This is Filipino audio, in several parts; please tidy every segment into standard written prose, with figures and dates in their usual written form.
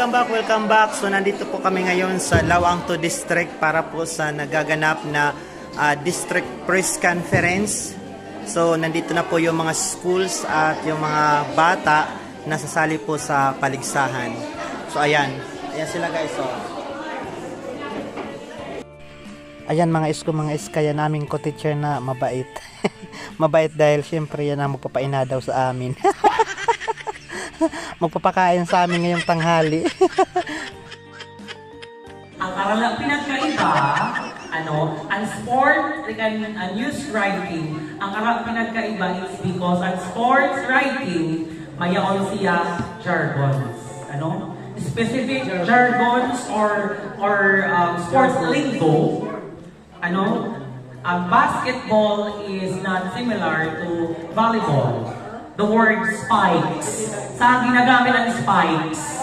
welcome back, welcome back. So nandito po kami ngayon sa Lawang to District para po sa nagaganap na District Press Conference. So nandito na po yung mga schools at yung mga bata na sasali po sa paligsahan. So ayan sila guys. So ayan mga isko, mga iskaya naming co-teacher na mabait. Mabait dahil syempre yan ang magpapainadaw sa amin. Magpapakain sa amin ngayong tanghali. Ang aralang pinagkaiba, ang sport and news writing, ang aralang pinagkaiba is because ang sports writing, mayaon siya jargons. Specific jargons or sports lingo. Basketball is not similar to volleyball. The word spikes. Saan ginagamit ang spikes?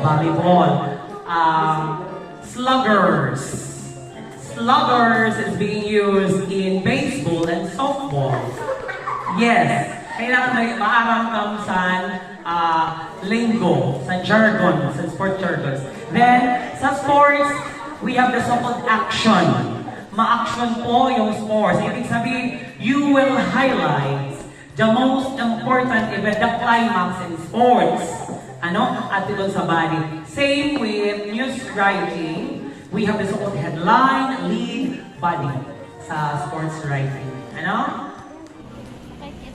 Volleyball. Sluggers. Sluggers is being used in baseball and softball. Yes. Kailangan may maaram sa lingo, sa jargon, sa sport jargons. Then, sa sports, we have the so-called action. Ma-action po yung sports. Ibig sabihin, you will highlight the most important event, the climax in sports. At doon sa body. Same with news writing. We have the so-called headline, lead, body sa sports writing.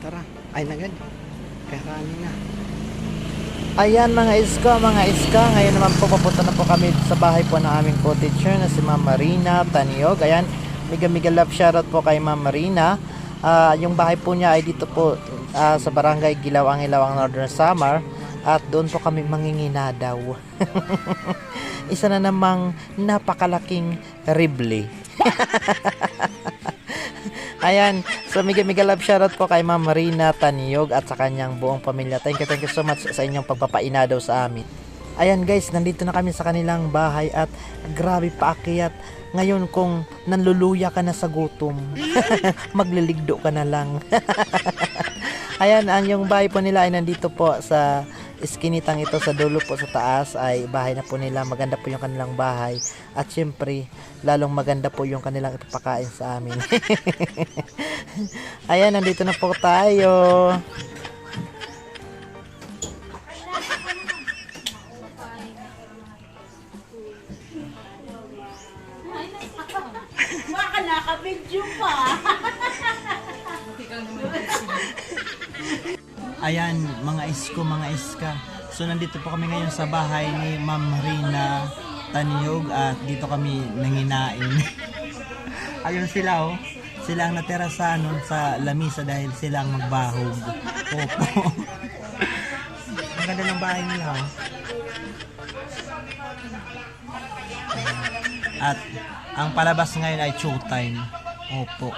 Tara, ay nagad. Karami na. Ayan mga iska, ngayon naman po papunta na po kami sa bahay po ng aming co-teacher na si Ma'am Marina Taniog. Ayan, mega love shoutout po kay Ma'am Marina. Yung bahay po niya ay dito po sa barangay Gilawang-Ilawang, Northern Samar, at doon po kami manginginadaw. Isa na namang napakalaking rible. Ayan, so mega love shoutout po kay Ma'am Marina Taniog at sa kanyang buong pamilya. Thank you so much sa inyong pagpapainadaw sa amin. Ayan guys, nandito na kami sa kanilang bahay at grabe paakyat. Ngayon kung nanluluya ka na sa gutom, magliligdo ka na lang. Ayan, yung bahay po nila ay nandito po sa iskinitang ito, sa dulo po sa taas ay bahay na po nila. Maganda po yung kanilang bahay at syempre lalong maganda po yung kanilang ipapakain sa amin. Ayan, nandito na po tayo. Baka naka-video pa. Ayan, mga iska. So nandito po kami ngayon sa bahay ni Ma'am Marina Taniog at dito kami nanginain. Ayun sila sila ang natira sa lamisa dahil sila ang magbahog. Opo. Ang ganda ng bahay nila At ang palabas ngayon ay showtime. Opo.